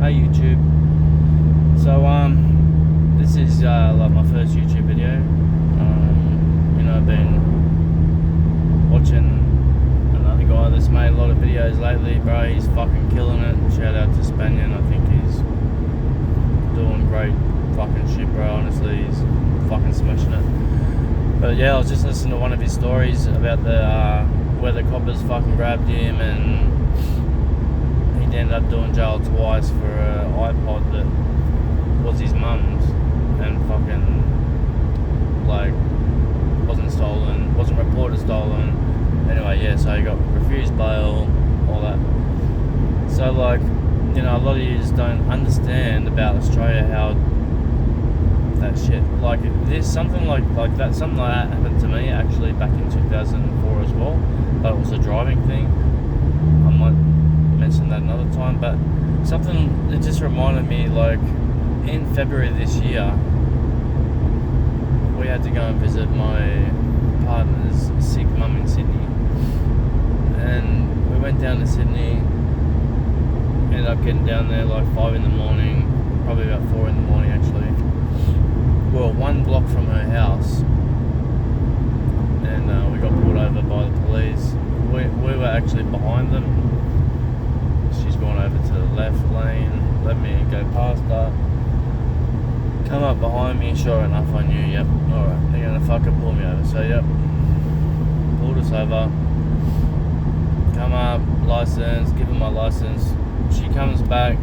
Hey YouTube. So this is like my first YouTube video. I've been watching another guy that's made a lot of videos lately, bro. He's fucking killing it. Shout out to Spanian. I think he's doing great fucking shit, bro. Honestly, he's fucking smashing it. But yeah, I was just listening to one of his stories about the where the coppers fucking grabbed him, and he ended up doing jail twice for an iPod that was his mum's and fucking like wasn't reported stolen. Anyway, yeah, so he got refused bail, all that. So like, a lot of you just don't understand about Australia how that shit, like there's something like that, something like that happened to me actually back in 2004 as well, but it was a driving thing. I might mention that another time, but something that just reminded me, like in February this year, we had to go and visit my partner's sick mum in Sydney, and we went down to Sydney, ended up getting down there like 5 in the morning, probably about 4 in the morning actually. We were one block from her house, and we got pulled over by the police. We were actually behind them. She's gone over to the left lane, let me go past her, come up behind me. Sure enough, I knew, yep, alright, they're gonna fucking pull me over. So yep, pulled us over, come up, license, give her my license. She comes back,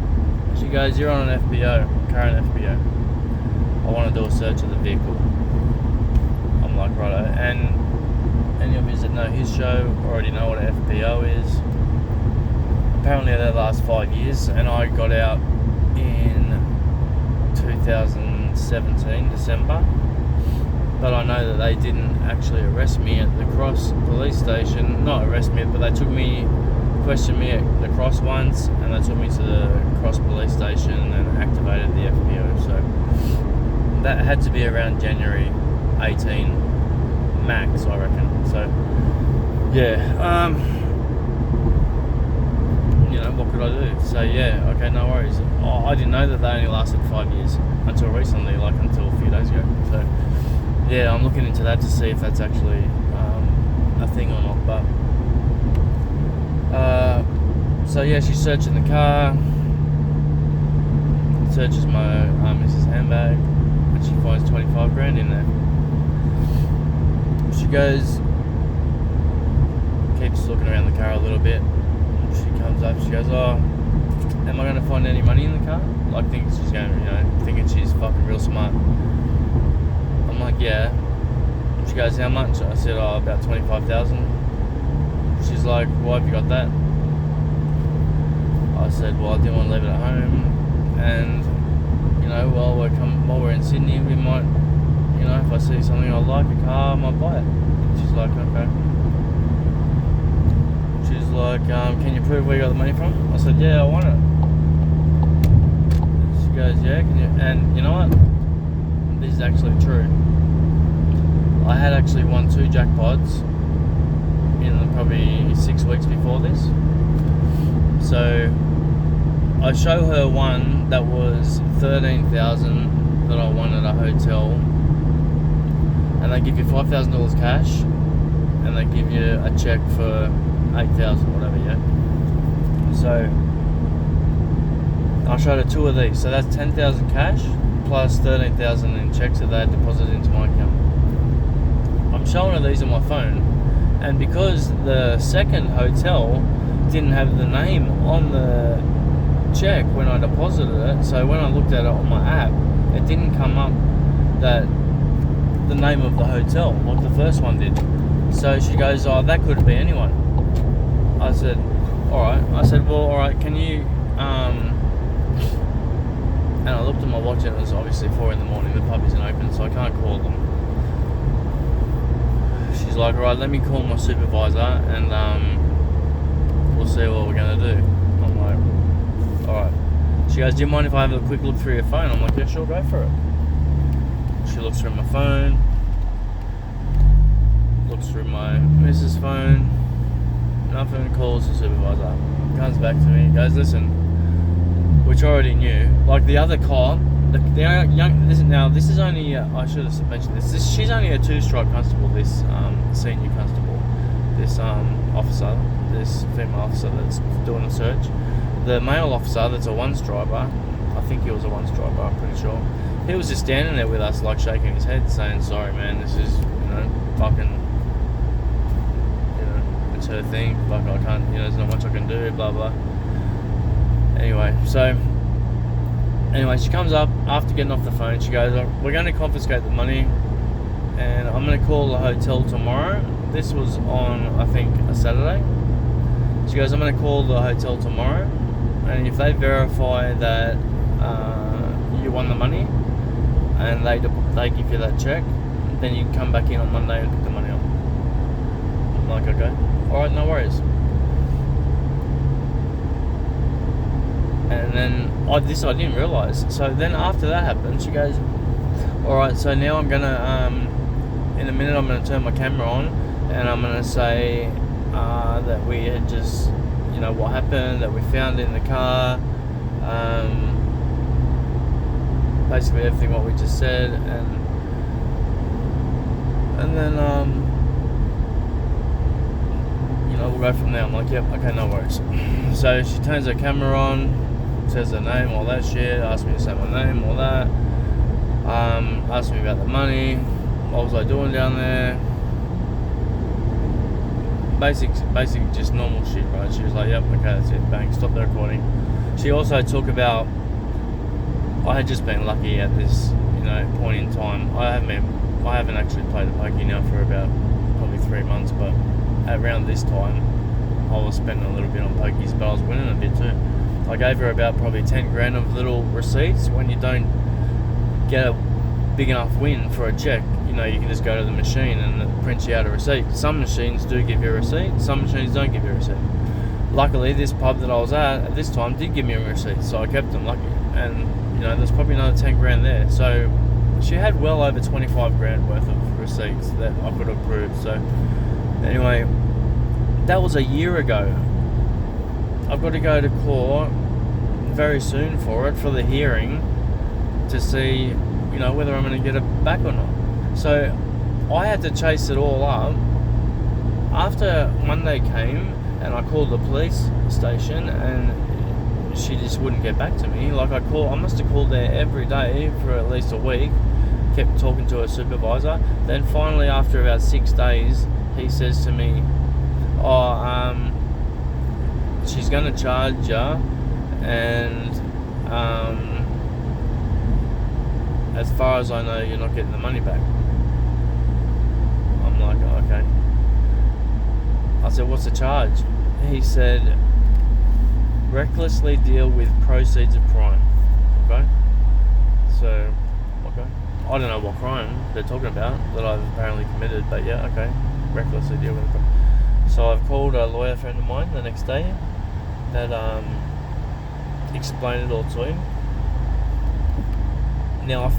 she goes, "You're on an FBO, current FBO. I want to do a search of the vehicle." I'm like, righto. And any of you that know his show already know what an FBO is. Apparently they last 5 years, and I got out in 2017 December, but I know that they didn't actually arrest me at the Cross police station. Not arrest me, but they took me, questioned me at the Cross once, and they took me to the Cross police station and activated the FBO. So that had to be around January 18 max, I reckon. So yeah, what could I do? So yeah, okay, no worries. I didn't know that they only lasted 5 years until recently, like until a few days ago. So yeah, I'm looking into that to see if that's actually a thing or not. But so yeah, she's searching the car, searches my missus' handbag, and she finds 25 grand in there. She goes, keeps looking around the car a little bit. She comes up, she goes, "Oh, am I going to find any money in the car?" Like, thinking she's going, thinking she's fucking real smart. I'm like, "Yeah." She goes, "How much?" I said, "Oh, about 25,000. She's like, "Why have you got that?" I said, "Well, I didn't want to leave it at home, and while we're in Sydney, we might, if I see something I like, a car, I might buy it." She's like, "Okay." She's like, "Can you prove where you got the money from?" I said, "Yeah, I want it." She goes, "Yeah, can you?" And you know what? This is actually true. I had actually won 2 jackpots in probably 6 weeks before this. So I show her one that was 13,000 that I won at a hotel, and they give you $5,000 cash, and they give you a check for 8,000, whatever, yeah. So I showed her 2 of these, so that's 10,000 cash plus 13,000 in checks that they had deposited into my account. I'm showing her these on my phone, and because the second hotel didn't have the name on the check when I deposited it, so when I looked at it on my app, it didn't come up that the name of the hotel like the first one did. So she goes, "Oh, that could be anyone." I said, "Alright." I said, "Well, alright, can you and I looked at my watch, and it was obviously 4 in the morning, the pub isn't open, so I can't call them. She's like, "Alright, let me call my supervisor, and we'll see what we're gonna do." I'm like, "Alright." She goes, "Do you mind if I have a quick look through your phone?" I'm like, "Yeah, sure, go for it." She looks through my phone, looks through my missus' phone, nothing, calls the supervisor, comes back to me, goes, "Listen, we majority knew. Like the other cop, the young. This is only. I should have mentioned this. She's only a 2-stripe constable. This senior constable, this officer, this female officer that's doing the search. The male officer that's a 1-striper. I think he was a 1-striper. I'm pretty sure. He was just standing there with us, like shaking his head, saying, "Sorry, man. This is fucking." It's her thing. Like I can't. There's not much I can do. Blah blah. Anyway, she comes up after getting off the phone. She goes, "We're going to confiscate the money, and I'm going to call the hotel tomorrow." This was on, I think, a Saturday. She goes, "I'm going to call the hotel tomorrow, and if they verify that you won the money, and they give you that check, then you can come back in on Monday and pick the money up." I'm like, "Okay, all right, no worries." And then I didn't realise. So then after that happened, she goes, "Alright, so now I'm gonna in a minute I'm gonna turn my camera on and I'm gonna say that we had just what happened, that we found in the car, basically everything what we just said, and then we'll go from there." I'm like, "Yep, okay, no worries." So she turns her camera on, says her name, all that shit, asked me to say my name, all that, asked me about the money, what was I doing down there, basic just normal shit, right? She was like, "Yep, okay, that's it, bang, stop the recording." She also talked about, I had just been lucky at this point in time. I haven't actually played a pokey now for about probably 3 months, but around this time I was spending a little bit on pokies, but I was winning a bit too. I gave her about probably 10 grand of little receipts. When you don't get a big enough win for a check, you can just go to the machine and it prints you out a receipt. Some machines do give you a receipt, some machines don't give you a receipt. Luckily, this pub that I was at this time did give me a receipt, so I kept them lucky. And there's probably another 10 grand there. So she had well over 25 grand worth of receipts that I could have proved. So anyway, that was a year ago. I've got to go to court very soon for the hearing, to see, whether I'm going to get it back or not. So I had to chase it all up. After Monday came and I called the police station and she just wouldn't get back to me. Like I must have called there every day for at least a week, kept talking to her supervisor. Then finally, after about 6 days, he says to me, she's going to charge you, and as far as I know, you're not getting the money back. I'm like, okay. I said, "What's the charge?" He said, "Recklessly deal with proceeds of crime." Okay? So, okay. I don't know what crime they're talking about that I've apparently committed, but yeah, okay. Recklessly deal with it. So I've called a lawyer friend of mine the next day that explained it all to him. Now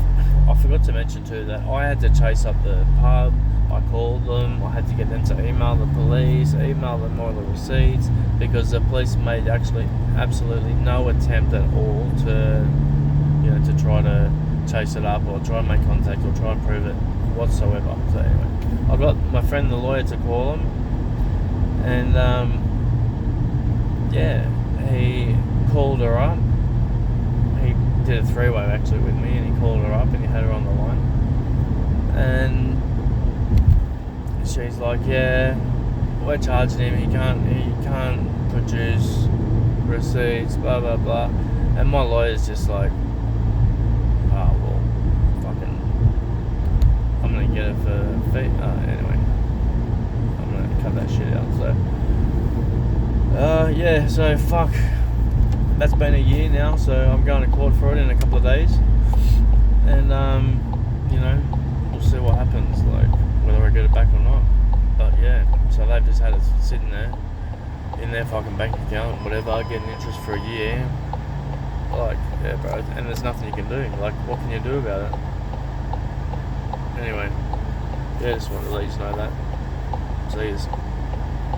I forgot to mention too that I had to chase up the pub. I called them. I had to get them to email the police, email them all the receipts, because the police made absolutely no attempt at all to try to chase it up or try and make contact or try and prove it whatsoever. So anyway, I got my friend the lawyer to call them. And he called her up. He did a 3-way actually with me, and he called her up and he had her on the line. And she's like, "Yeah, we're charging him. He can't produce receipts, blah blah blah." And my lawyer's just like, "Oh well, fucking, I'm gonna get it for feet." Anyway, I'm gonna cut that shit out. So fuck, that's been a year now, so I'm going to court for it in a couple of days, and we'll see what happens, like whether I get it back or not. But yeah, so they've just had it sitting there in their fucking bank account, whatever, getting interest for a year. Like, yeah, bro, and there's nothing you can do. Like, what can you do about it? Anyway, yeah, just wanted to let you know that. Cheers.